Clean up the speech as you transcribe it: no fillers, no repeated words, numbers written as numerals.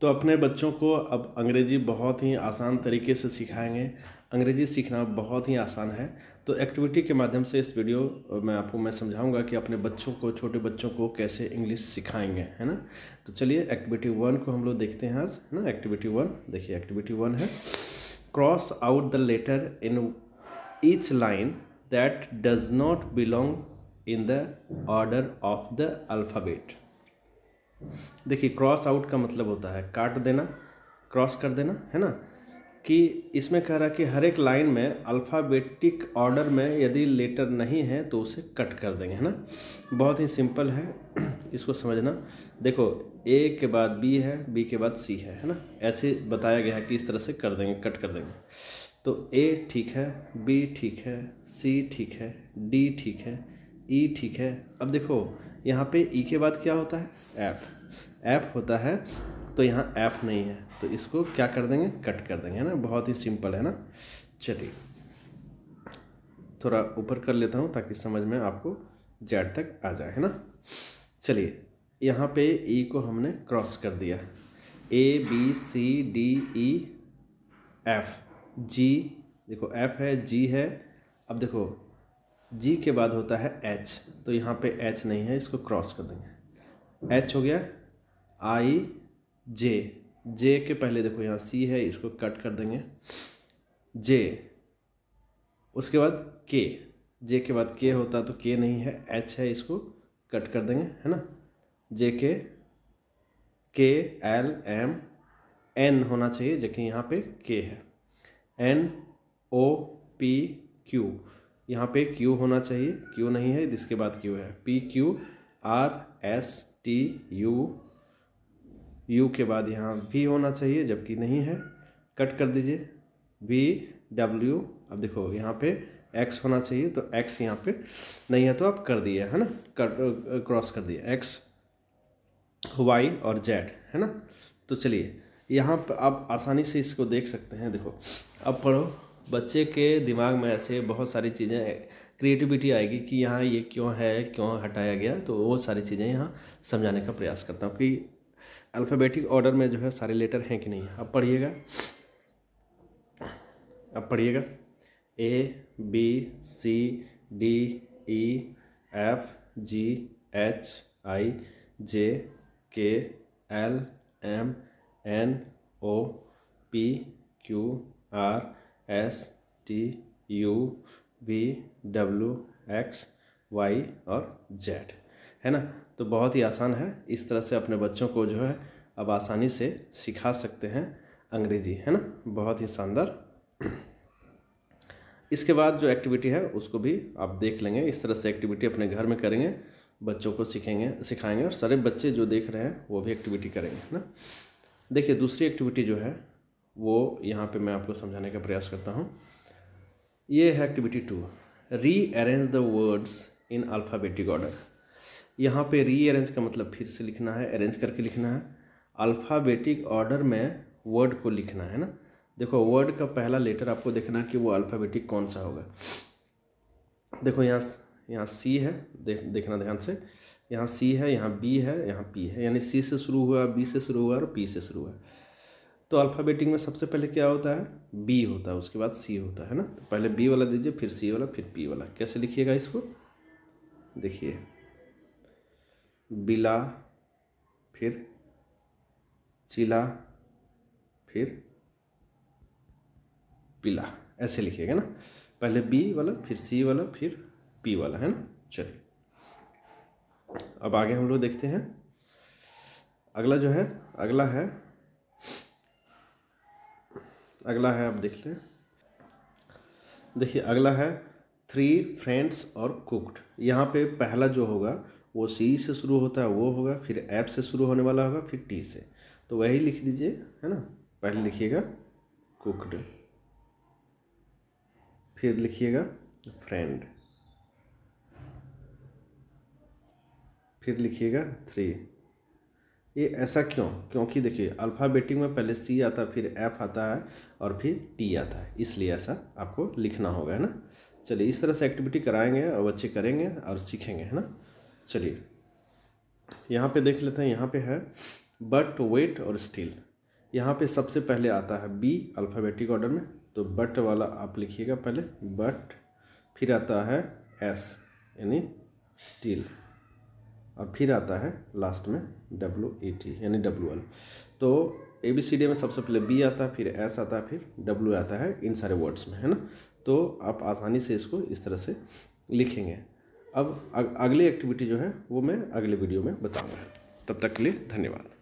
तो अपने बच्चों को अब अंग्रेज़ी बहुत ही आसान तरीके से सिखाएंगे। अंग्रेज़ी सीखना बहुत ही आसान है। तो एक्टिविटी के माध्यम से इस वीडियो में आपको मैं समझाऊंगा कि अपने बच्चों को, छोटे बच्चों को कैसे इंग्लिश सिखाएंगे, है ना। तो चलिए एक्टिविटी 1 को हम लोग देखते हैं आज, है ना। एक्टिविटी 1 देखिए, एक्टिविटी 1 है cross out the letter in each line that does not belong in the order of the alphabet. देखिए, क्रॉस आउट का मतलब होता है काट देना, क्रॉस कर देना, है ना। कि इसमें कह रहा है कि हर एक लाइन में अल्फ़ाबेटिक ऑर्डर में यदि लेटर नहीं है तो उसे कट कर देंगे, है ना। बहुत ही सिंपल है, इसको समझना। देखो, ए के बाद बी है, बी के बाद सी है ना। ऐसे बताया गया है कि इस तरह से कर देंगे, कट कर देंगे। तो ए ठीक है, बी ठीक है, सी ठीक है, डी ठीक है, ई ठीक है। अब देखो यहाँ पे ई के बाद क्या होता है, एफ, एफ होता है, तो यहाँ एफ नहीं है तो इसको क्या कर देंगे, कट कर देंगे, है ना। बहुत ही सिंपल है ना। चलिए थोड़ा ऊपर कर लेता हूँ ताकि समझ में आपको जेड तक आ जाए, है ना। चलिए यहाँ पे ई को हमने क्रॉस कर दिया, A B C D E F G, देखो एफ है, जी है। अब देखो जी के बाद होता है एच, तो यहाँ पे एच नहीं है, इसको क्रॉस कर देंगे। एच हो गया, आई जे, जे के पहले देखो यहाँ सी है, इसको कट कर देंगे, जे। उसके बाद के, जे के बाद के होता तो के नहीं है, एच है, इसको कट कर देंगे, है ना। जे के एल एम एन होना चाहिए, जबकि यहाँ पे के है, एन ओ पी क्यू, यहाँ पे क्यू होना चाहिए, क्यू नहीं है, जिसके बाद क्यू है, P Q R S T you, you के बाद यहाँ वी होना चाहिए जबकि नहीं है, कट कर दीजिए, वी डब्ल्यू। अब देखो यहाँ पे एक्स होना चाहिए, तो एक्स यहाँ पे नहीं है तो आप कर दिए, है ना, क्रॉस कर दिए, एक्स वाई और जेड, है ना। तो चलिए यहाँ पर आप आसानी से इसको देख सकते हैं। देखो अब पढ़ो, बच्चे के दिमाग में ऐसे बहुत सारी चीज़ें, क्रिएटिविटी आएगी कि यहाँ ये क्यों है, क्यों हटाया गया, तो वो सारी चीज़ें यहाँ समझाने का प्रयास करता हूँ कि अल्फ़ाबेटिक ऑर्डर में जो है सारे लेटर हैं कि नहीं। अब पढ़िएगा, अब पढ़िएगा, A B C D E F G H I J K L M N O P Q R S T U V W X Y और जेड, है ना। तो बहुत ही आसान है, इस तरह से अपने बच्चों को जो है अब आसानी से सिखा सकते हैं अंग्रेजी, है ना। बहुत ही शानदार। इसके बाद जो एक्टिविटी है उसको भी आप देख लेंगे। इस तरह से एक्टिविटी अपने घर में करेंगे, बच्चों को सिखाएंगे और सारे बच्चे जो देख रहे हैं वो भी एक्टिविटी करेंगे, है ना। देखिए दूसरी एक्टिविटी जो है वो यहाँ पे मैं आपको समझाने का प्रयास करता हूँ। ये है activity 2, rearrange the words in alphabetic order. यहाँ पे रीअरेंज का मतलब फिर से लिखना है, अरेंज करके लिखना है, अल्फ़ाबेटिक ऑर्डर में वर्ड को लिखना है ना। देखो वर्ड का पहला लेटर आपको देखना है कि वो अल्फ़ाबेटिक कौन सा होगा। देखो यहाँ सी है, देखना ध्यान से, यहाँ सी है, यहाँ बी है, यहाँ पी है, यानी सी से शुरू हुआ, बी से शुरू हुआ और पी से शुरू हुआ। तो अल्फ़ाबेटिक में सबसे पहले क्या होता है, बी होता है, उसके बाद सी होता है ना। तो पहले बी वाला दीजिए, फिर सी वाला, फिर पी वाला। कैसे लिखिएगा इसको, देखिए, बिला, फिर चिला, फिर पिला, ऐसे लिखिएगा ना। पहले बी वाला, फिर सी वाला, फिर पी वाला, है ना। चलिए अब आगे हम लोग देखते हैं। अगला जो है, अगला है आप देख लें। देखिए अगला है 3 फ्रेंड्स और कुक्ड। यहाँ पे पहला जो होगा वो सी से शुरू होता है, वो होगा, फिर एफ से शुरू होने वाला होगा, फिर टी से, तो वही लिख दीजिए, है ना। पहले लिखिएगा कुक्ड, फिर लिखिएगा फ्रेंड, फिर लिखिएगा 3। ये ऐसा क्यों, क्योंकि देखिए अल्फ़ाबेटिक में पहले सी आता है, फिर एफ आता है और फिर टी आता है, इसलिए ऐसा आपको लिखना होगा, है ना। चलिए इस तरह से एक्टिविटी कराएंगे और बच्चे करेंगे और सीखेंगे, है ना। चलिए यहाँ पे देख लेते हैं। यहाँ पे है बट, वेट और स्टिल। यहाँ पे सबसे पहले आता है बी अल्फ़ाबेटिक ऑर्डर में, तो बट वाला आप लिखिएगा पहले बट, फिर आता है एस यानी स्टील, और फिर आता है लास्ट में WET यानी WL। तो ABCD में सबसे पहले बी आता है, फिर एस आता है, फिर W आता है इन सारे वर्ड्स में, है ना। तो आप आसानी से इसको इस तरह से लिखेंगे। अब अगली एक्टिविटी जो है वो मैं अगले वीडियो में बताऊंगा। तब तक के लिए धन्यवाद।